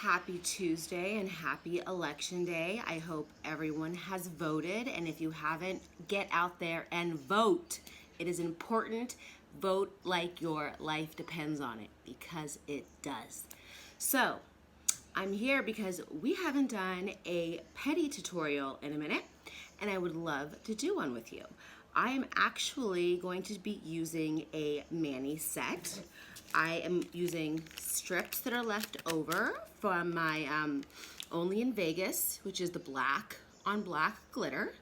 Happy Tuesday and happy election day. I hope everyone has voted, and if you haven't, get out there and vote. It is important. Vote like your life depends on it, because it does. So, I'm here because we haven't done a pedi tutorial in a minute, and I would love to do one with you. I am actually going to be using a mani set. I am using strips that are left over from my Only in Vegas, which is the black on black glitter.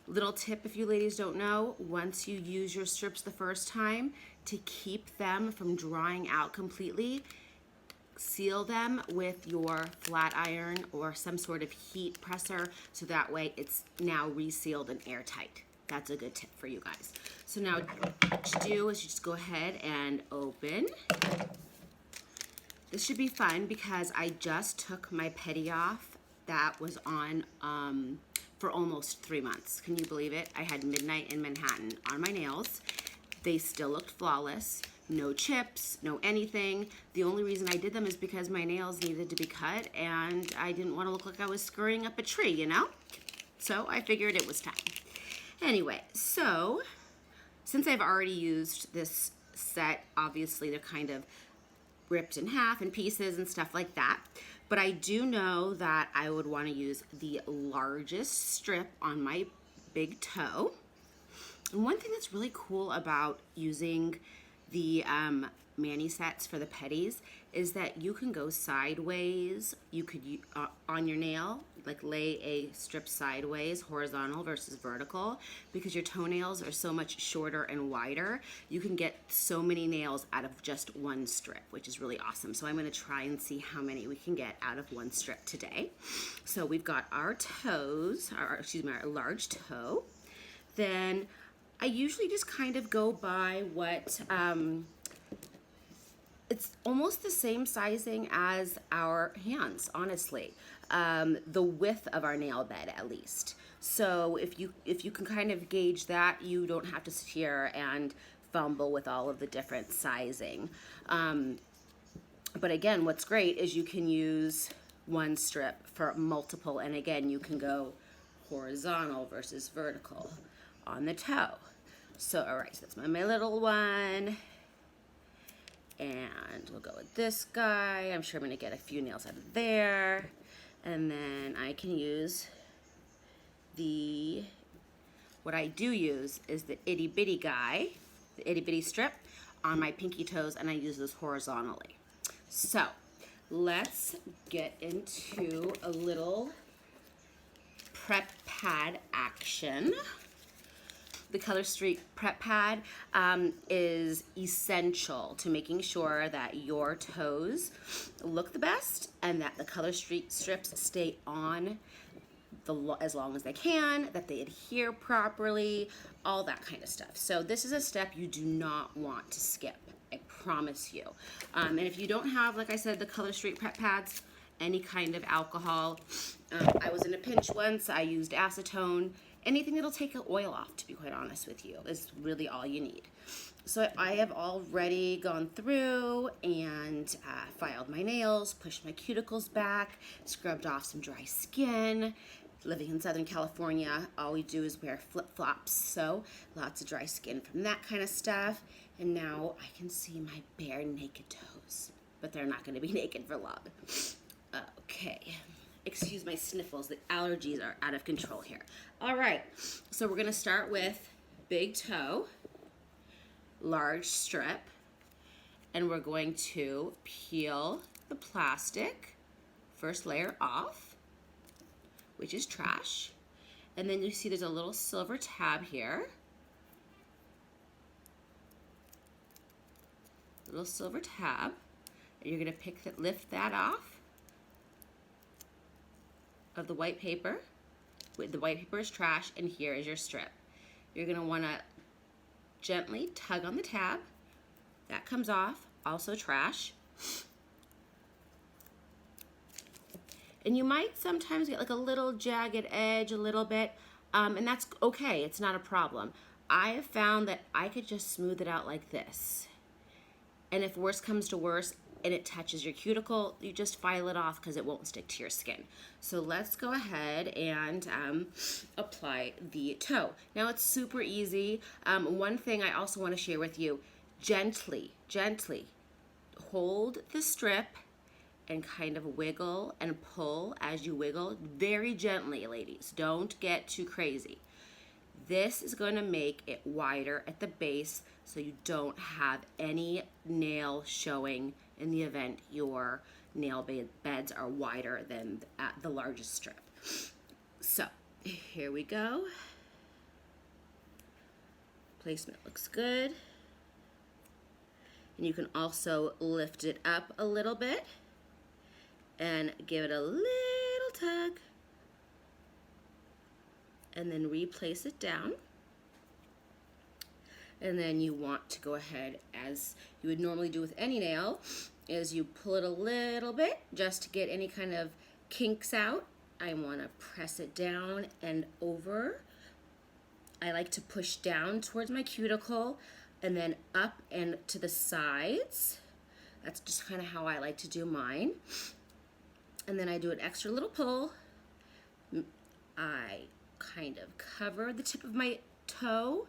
Little tip, if you ladies don't know, once you use your strips the first time, to keep them from drying out completely, seal them with your flat iron or some sort of heat presser, so that way it's now resealed and airtight. That's a good tip for you guys. So now what you do is you just go ahead and open. This should be fun because I just took my pedi off that was on for almost 3 months. Can you believe it? I had Midnight in Manhattan on my nails. They still looked flawless. No chips, no anything. The only reason I did them is because my nails needed to be cut and I didn't want to look like I was scurrying up a tree, you know? So I figured it was time. Anyway, so since I've already used this set, obviously they're kind of ripped in half and pieces and stuff like that. But I do know that I would want to use the largest strip on my big toe. And one thing that's really cool about using the mani sets for the pedis is that you can go sideways. You could on your nail, like lay a strip sideways, horizontal versus vertical, because your toenails are so much shorter and wider. You can get so many nails out of just one strip, which is really awesome. So I'm going to try and see how many we can get out of one strip today. So we've got our toes, our large toe. Then I usually just kind of go by what, it's almost the same sizing as our hands, honestly. The width of our nail bed, at least. So if you can kind of gauge that, you don't have to sit here and fumble with all of the different sizing. But again, what's great is you can use one strip for multiple, and again, you can go horizontal versus vertical on the toe. So, all right, so that's my little one. And we'll go with this guy. I'm sure I'm gonna get a few nails out of there. And then I can use what I do use is the itty bitty guy, the itty bitty strip on my pinky toes, and I use this horizontally. So, let's get into a little prep pad action. The Color Street Prep Pad is essential to making sure that your toes look the best and that the Color Street strips stay on as long as they can, that they adhere properly, all that kind of stuff. So this is a step you do not want to skip, I promise you. And if you don't have, like I said, the Color Street Prep Pads, any kind of alcohol, I was in a pinch once, I used acetone. Anything that'll take the oil off, to be quite honest with you, is really all you need. So I have already gone through and filed my nails, pushed my cuticles back, scrubbed off some dry skin. Living in Southern California, all we do is wear flip-flops, so lots of dry skin from that kind of stuff. And now I can see my bare naked toes, but they're not gonna be naked for long. Okay. Excuse my sniffles, the allergies are out of control here. All right, so we're gonna start with big toe, large strip, and we're going to peel the plastic, first layer off, which is trash. And then you see there's a little silver tab here. Little silver tab, and you're gonna lift that off of the white paper. The white paper is trash, and here is your strip. You're gonna wanna gently tug on the tab. That comes off, also trash. And you might sometimes get like a little jagged edge, a little bit, and that's okay, it's not a problem. I have found that I could just smooth it out like this. And if worse comes to worse, and it touches your cuticle, you just file it off because it won't stick to your skin. So let's go ahead and apply the toe. Now it's super easy. One thing I also want to share with you, gently hold the strip and kind of wiggle and pull as you wiggle, very gently, ladies. Don't get too crazy. This is going to make it wider at the base so you don't have any nail showing in the event your nail beds are wider than the largest strip. So here we go. Placement looks good. And you can also lift it up a little bit and give it a little tug, and then replace it down. And then you want to go ahead, as you would normally do with any nail, is you pull it a little bit just to get any kind of kinks out. I want to press it down and over. I like to push down towards my cuticle and then up and to the sides. That's just kind of how I like to do mine. And then I do an extra little pull. I kind of cover the tip of my toe,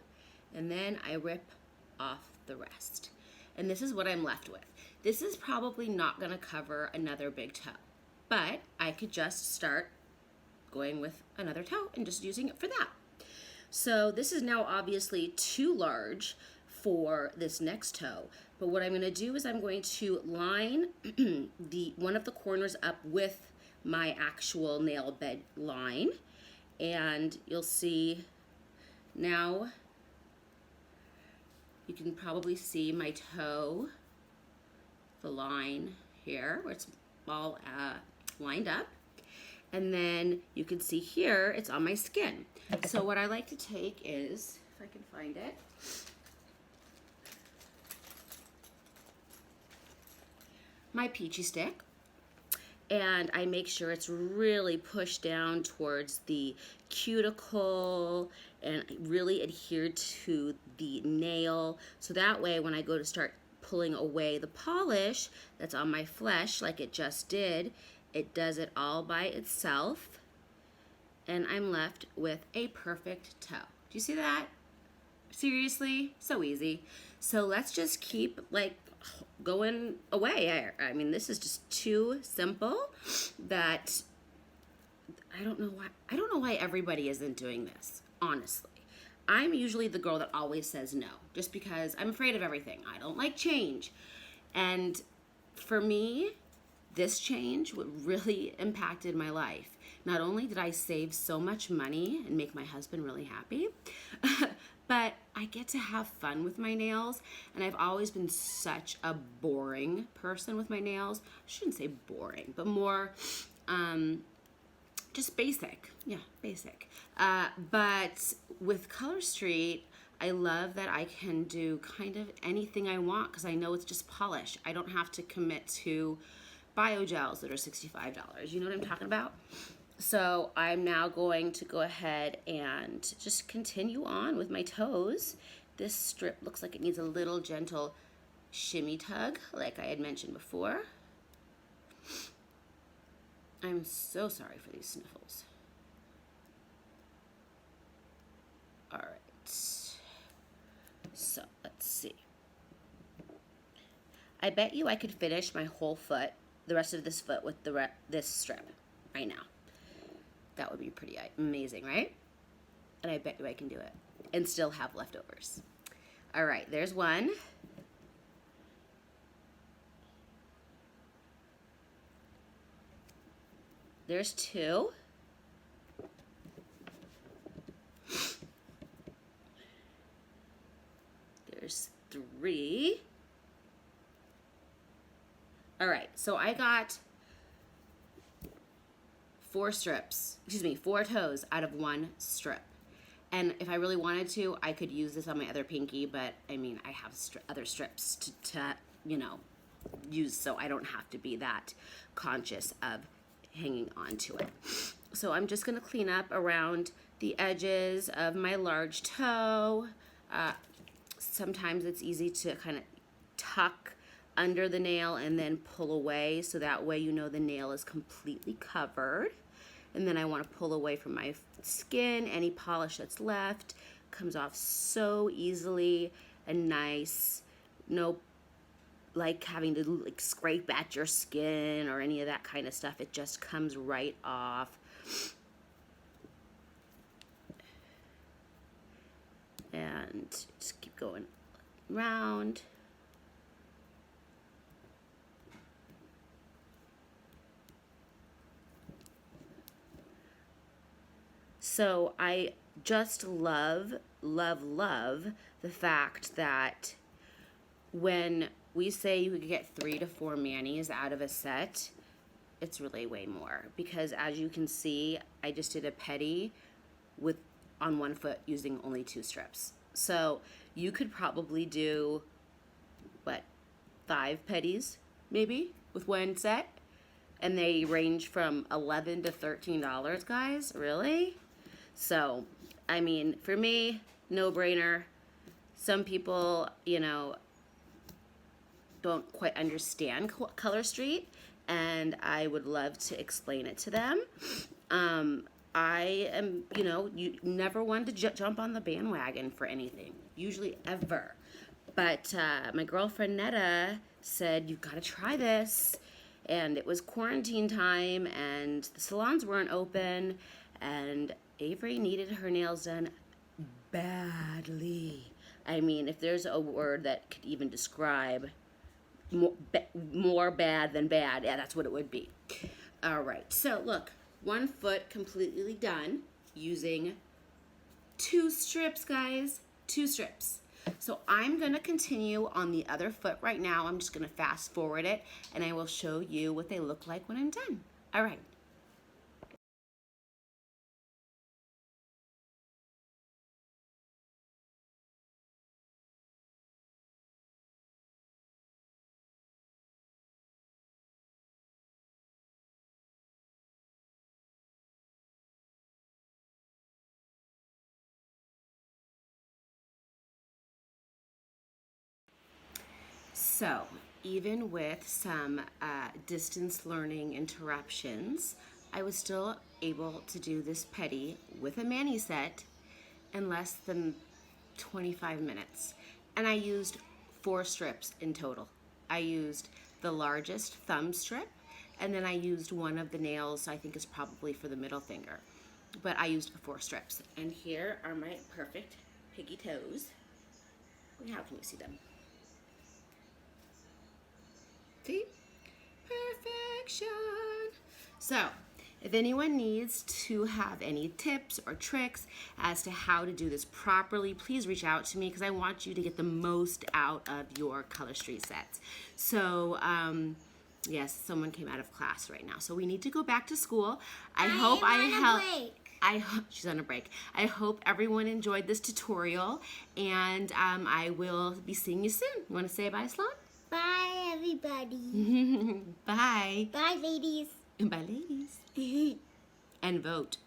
and then I rip off the rest. And this is what I'm left with. This is probably not gonna cover another big toe, but I could just start going with another toe and just using it for that. So this is now obviously too large for this next toe, but what I'm going to do is I'm going to line one of the corners up with my actual nail bed line, and you'll see now, you can probably see my toe, the line here where it's all lined up, and then you can see here it's on my skin. So what I like to take is, if I can find it, my peachy stick, and I make sure it's really pushed down towards the cuticle and really adhered to the nail, so that way when I go to start pulling away the polish that's on my flesh like it just did, it does it all by itself, and I'm left with a perfect toe. Do you see that? Seriously, so easy. So let's just keep like going away. I mean, this is just too simple that I don't know why everybody isn't doing this, honestly. I'm usually the girl that always says no, just because I'm afraid of everything. I don't like change. And for me, this change really impacted my life. Not only did I save so much money and make my husband really happy, but I get to have fun with my nails, and I've always been such a boring person with my nails. I shouldn't say boring, but more just basic. Yeah, basic. But with Color Street, I love that I can do kind of anything I want because I know it's just polish. I don't have to commit to biogels that are $65. You know what I'm talking about? So I'm now going to go ahead and just continue on with my toes. This strip looks like it needs a little gentle shimmy tug, like I had mentioned before. I'm so sorry for these sniffles. All right, so let's see. I bet you I could finish my whole foot, the rest of this foot, with this strip right now. That would be pretty amazing, right? And I bet you I can do it and still have leftovers. All right, there's one. There's two. There's three. All right, so I got 4 toes out of 1 strip. And if I really wanted to, I could use this on my other pinky, but I mean, I have other strips to use, so I don't have to be that conscious of hanging on to it. So I'm just gonna clean up around the edges of my large toe. Sometimes it's easy to kind of tuck under the nail and then pull away, so that way you know the nail is completely covered. And then I want to pull away from my skin. Any polish that's left comes off so easily and nice. No like having to like scrape at your skin or any of that kind of stuff. It just comes right off. And just keep going round. So I just love, love, love the fact that when we say you could get 3 to 4 manis out of a set, it's really way more. Because as you can see, I just did a pedi with on one foot using only 2 strips. So you could probably do, what, 5 pedis maybe with one set? And they range from $11 to $13, guys. Really? So, I mean, for me, no brainer. Some people, you know, don't quite understand Color Street, and I would love to explain it to them. I am, you know, you never want to jump on the bandwagon for anything, usually ever. But my girlfriend Netta said, you've got to try this. And it was quarantine time, and the salons weren't open, and Avery needed her nails done badly. I mean, if there's a word that could even describe more bad than bad, yeah, that's what it would be. All right, so look, 1 foot completely done using 2 strips, guys, 2 strips. So I'm gonna continue on the other foot right now. I'm just gonna fast forward it, and I will show you what they look like when I'm done. All right. So, even with some distance learning interruptions, I was still able to do this pedi with a mani set in less than 25 minutes. And I used 4 strips in total. I used the largest thumb strip, and then I used one of the nails, I think is probably for the middle finger. But I used 4 strips. And here are my perfect piggy toes. How can you see them? See? Perfection. So, if anyone needs to have any tips or tricks as to how to do this properly, please reach out to me because I want you to get the most out of your Color Street sets. So, yes, someone came out of class right now. So we need to go back to school. I hope she's on a break. I hope everyone enjoyed this tutorial, and I will be seeing you soon. You want to say bye, Sloan? Bye, everybody. Bye. Bye, ladies. Bye, ladies. And vote.